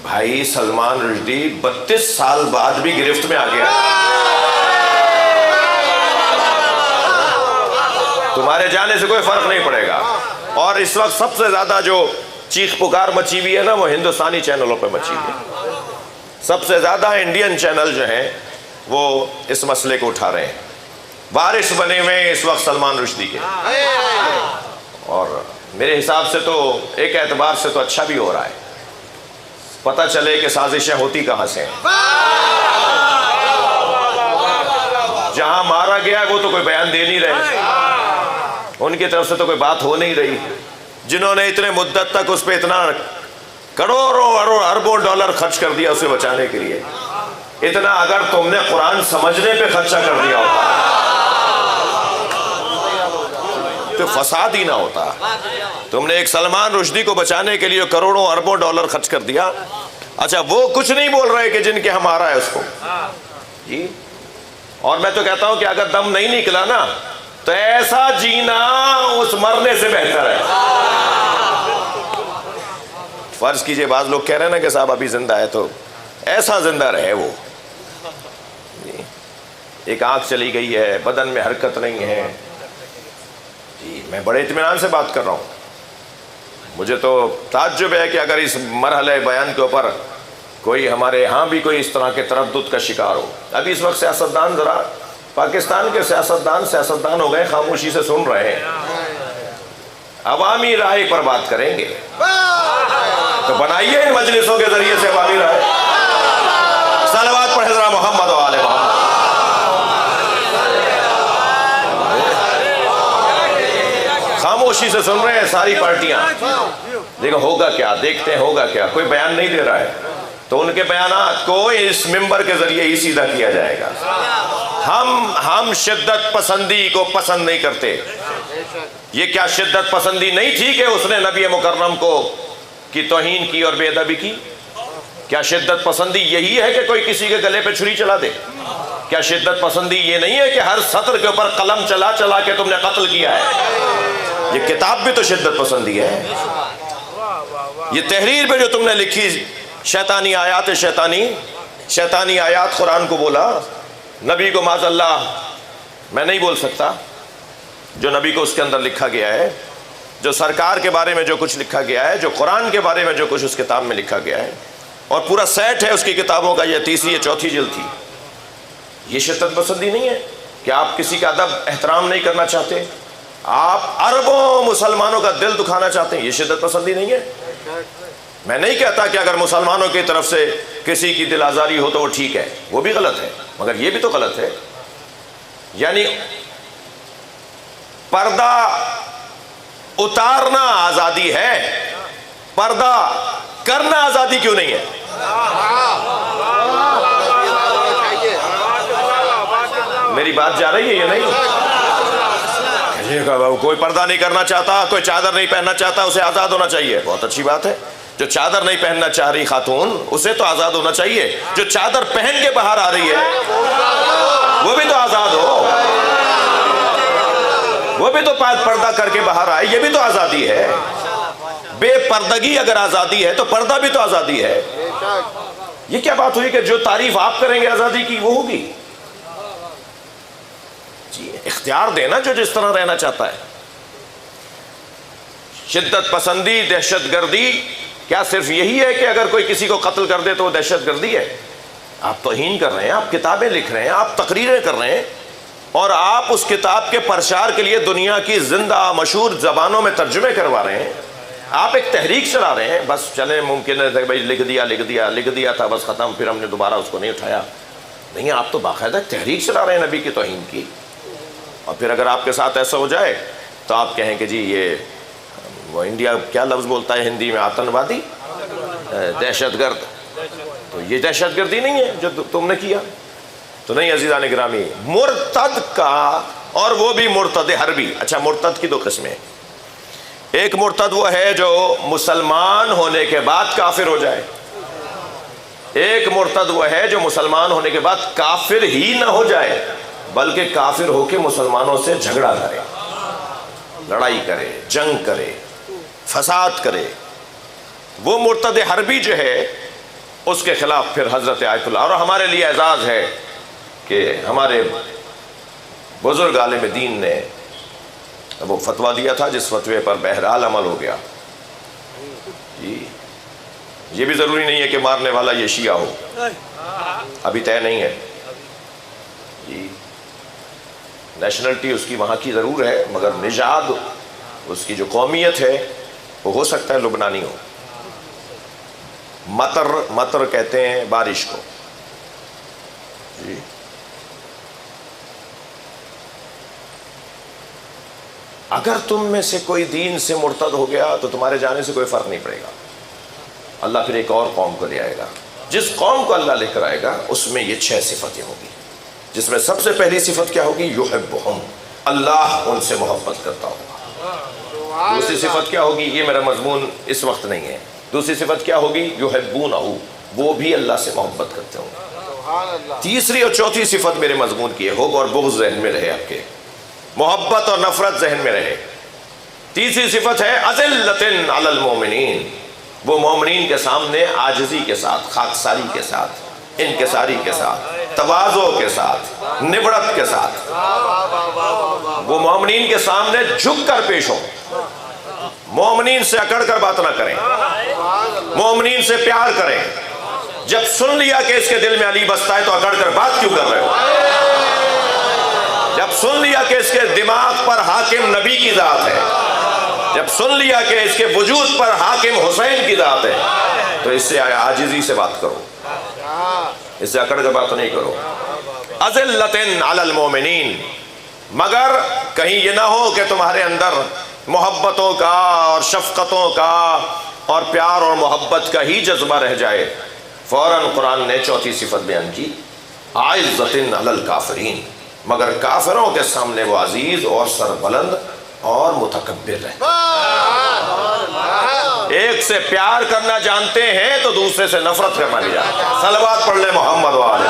بھائی سلمان رشدی 32 سال بعد بھی گرفت میں آ گیا. تمہارے جانے سے کوئی فرق نہیں پڑے گا. اور اس وقت سب سے زیادہ جو چیخ پکار مچی ہوئی ہے نا وہ ہندوستانی چینلوں پہ مچی ہوئی ہے. سب سے زیادہ انڈین چینل جو ہیں وہ اس مسئلے کو اٹھا رہے ہیں. وارث بنے ہوئے ہیں اس وقت سلمان رشدی کے. اور میرے حساب سے تو ایک اعتبار سے تو اچھا بھی ہو رہا ہے. پتہ چلے کہ سازشیں ہوتی کہاں سے ہیں. جہاں مارا گیا وہ تو کوئی بیان دے نہیں رہے, ان کی طرف سے تو کوئی بات ہو نہیں رہی. جنہوں نے اتنے مدت تک اس پہ اتنا کروڑوں اربوں ڈالر خرچ کر دیا اسے بچانے کے لیے, اتنا اگر تم نے قرآن سمجھنے پہ خرچہ کر دیا ہوتا تو فساد ہی نہ ہوتا. تم نے ایک سلمان رشدی کو بچانے کے لیے کروڑوں اربوں ڈالر خرچ کر دیا. اچھا وہ کچھ نہیں بول رہے کہ جن کے ہم آ رہا ہے اس کو جی. اور میں تو کہتا ہوں کہ اگر دم نہیں نکلا نا تو ایسا جینا اس مرنے سے بہتر ہے. فرض کیجئے بعض لوگ کہہ رہے ہیں نا کہ صاحب ابھی زندہ ہے تو ایسا زندہ رہے وہ. ایک آنکھ چلی گئی ہے, بدن میں حرکت نہیں ہے جی. میں بڑے اطمینان سے بات کر رہا ہوں. مجھے تو تعجب ہے کہ اگر اس مرحلہ بیان کے اوپر کوئی ہمارے ہاں بھی کوئی اس طرح کے تردد کا شکار ہو. ابھی اس وقت سیاستدان ذرا پاکستان کے سیاستدان ہو گئے, خاموشی سے سن رہے ہیں. عوامی رائے پر بات کریں گے تو بنائیے ان مجلسوں کے ذریعے سے عوامی رائے. صلوات پڑھ حضرت محمد و آل محمد. خاموشی سے سن رہے ہیں ساری پارٹیاں. دیکھو ہوگا کیا, دیکھتے ہیں ہوگا کیا. کوئی بیان نہیں دے رہا ہے تو ان کے بیانات کو اس ممبر کے ذریعے ہی سیدھا کیا جائے گا. ہم شدت پسندی کو پسند نہیں کرتے. یہ کیا شدت پسندی نہیں تھی کہ اس نے نبی مکرم کو کی توہین کی اور بے ادبی کی؟ کیا شدت پسندی یہی ہے کہ کوئی کسی کے گلے پہ چھری چلا دے؟ کیا شدت پسندی یہ نہیں ہے کہ ہر سطر کے اوپر قلم چلا چلا کے تم نے قتل کیا ہے؟ یہ کتاب بھی تو شدت پسندی ہے. یہ تحریر پہ جو تم نے لکھی شیطانی آیات, شیطانی آیات قرآن کو بولا, نبی کو معاذ اللہ میں نہیں بول سکتا. جو نبی کو اس کے اندر لکھا گیا ہے, جو سرکار کے بارے میں جو کچھ لکھا گیا ہے, جو قرآن کے بارے میں جو کچھ اس کتاب میں لکھا گیا ہے, اور پورا سیٹ ہے اس کی کتابوں کا, یہ تیسری یا چوتھی جلد تھی. یہ شدت پسندی نہیں ہے کہ آپ کسی کا ادب احترام نہیں کرنا چاہتے, آپ اربوں مسلمانوں کا دل دکھانا چاہتے ہیں. یہ شدت پسندی نہیں ہے. میں نہیں کہتا کہ اگر مسلمانوں کی طرف سے کسی کی دل آزاری ہو تو وہ ٹھیک ہے, وہ بھی غلط ہے, مگر یہ بھی تو غلط ہے. یعنی پردہ اتارنا آزادی ہے, پردہ کرنا آزادی کیوں نہیں ہے؟ میری بات جا رہی ہے یہ نہیں؟ کوئی پردہ نہیں کرنا چاہتا, کوئی چادر نہیں پہننا چاہتا, اسے آزاد ہونا چاہیے. بہت اچھی بات ہے. جو چادر نہیں پہننا چاہ رہی خاتون اسے تو آزاد ہونا چاہیے. جو چادر پہن کے باہر آ رہی ہے وہ بھی تو آزاد ہو, وہ بھی تو پردہ کر کے باہر آئے. یہ بھی تو آزادی ہے. بے پردگی اگر آزادی ہے تو پردہ بھی تو آزادی ہے. یہ کیا بات ہوئی کہ جو تعریف آپ کریں گے آزادی کی وہ ہوگی؟ جی اختیار دینا جو جس طرح رہنا چاہتا ہے. شدت پسندی, دہشت گردی کیا صرف یہی ہے کہ اگر کوئی کسی کو قتل کر دے تو وہ دہشت گردی ہے؟ آپ توہین کر رہے ہیں, آپ کتابیں لکھ رہے ہیں, آپ تقریریں کر رہے ہیں, اور آپ اس کتاب کے پرچار کے لیے دنیا کی زندہ مشہور زبانوں میں ترجمے کروا رہے ہیں. آپ ایک تحریک چلا رہے ہیں. بس چلیں ممکن ہے بھائی لکھ دیا تھا بس ختم, پھر ہم نے دوبارہ اس کو نہیں اٹھایا. نہیں, آپ تو باقاعدہ تحریک چلا رہے ہیں نبی کی توہین کی. اور پھر اگر آپ کے ساتھ ایسا ہو جائے تو آپ کہیں کہ جی یہ وہ انڈیا کیا لفظ بولتا ہے ہندی میں, آتنوادی, دہشت گرد. تو یہ دہشت گردی نہیں ہے جو تم نے کیا. تو نہیں عزیزان گرامی, مرتد کا, اور وہ بھی مرتد حربی. اچھا مرتد کی دو قسمیں. ایک مرتد وہ ہے جو مسلمان ہونے کے بعد کافر ہو جائے, ایک مرتد وہ ہے جو مسلمان ہونے کے بعد کافر ہی نہ ہو جائے بلکہ کافر ہو کے مسلمانوں سے جھگڑا کرے, لڑائی کرے, جنگ کرے, فساد کرے. وہ مرتد حربی جو ہے اس کے خلاف پھر حضرت آیت اللہ. اور ہمارے لیے اعزاز ہے کہ ہمارے بزرگ عالم دین نے وہ فتویٰ دیا تھا جس فتوے پر بہرحال عمل ہو گیا. جی یہ بھی ضروری نہیں ہے کہ مارنے والا یہ شیعہ ہو، ابھی طے نہیں ہے. جی نیشنلٹی اس کی وہاں کی ضرور ہے، مگر نژاد اس کی جو قومیت ہے وہ ہو سکتا ہے لبنانی ہو. مطر کہتے ہیں بارش کو. جی اگر تم میں سے کوئی دین سے مرتد ہو گیا تو تمہارے جانے سے کوئی فرق نہیں پڑے گا. اللہ پھر ایک اور قوم کو لے آئے گا. جس قوم کو اللہ لے کر آئے گا اس میں یہ 6 صفتیں ہوں گی، جس میں سب سے پہلی صفت کیا ہوگی؟ یحبہم، اللہ ان سے محبت کرتا ہوگا. دوسری صفت کیا ہوگی؟ یہ میرا مضمون اس وقت نہیں ہے. دوسری صفت کیا ہوگی؟ یحبونہ، وہ بھی اللہ سے محبت کرتے ہوں گے. تیسری اور چوتھی صفت میرے مضمون کی ہے، ہوگ اور بغض ذہن میں رہے آپ کے، محبت اور نفرت ذہن میں رہے. تیسری صفت ہے اذلۃ علی المؤمنین، وہ مومنین کے سامنے عاجزی کے ساتھ، خاکساری کے ساتھ، انکساری کے ساتھ، تواضع کے ساتھ، نبرت کے ساتھ، وہ مومنین کے سامنے جھک کر پیش ہوں. مومنین سے اکڑ کر بات نہ کریں، مومنین سے پیار کریں. جب سن لیا کہ اس کے دل میں علی بستا ہے تو اکڑ کر بات کیوں کر رہے ہو؟ جب سن لیا کہ اس کے دماغ پر حاکم نبی کی ذات ہے، جب سن لیا کہ اس کے وجود پر حاکم حسین کی ذات ہے، تو اس سے عاجزی سے بات کرو، اس سے اکڑ کر بات نہیں کرو. اذلۃ علی المؤمنین، مگر کہیں یہ نہ ہو کہ تمہارے اندر محبتوں کا اور شفقتوں کا اور پیار اور محبت کا ہی جذبہ رہ جائے. فوراً قرآن نے چوتھی صفت بیان کی، اعزۃ علی الکافرین، مگر کافروں کے سامنے وہ عزیز اور سربلند اور متکبر رہے. ایک سے پیار کرنا جانتے ہیں تو دوسرے سے نفرت کرنا بھی جانتے ہیں. صلوات پڑھ لیں محمد والے.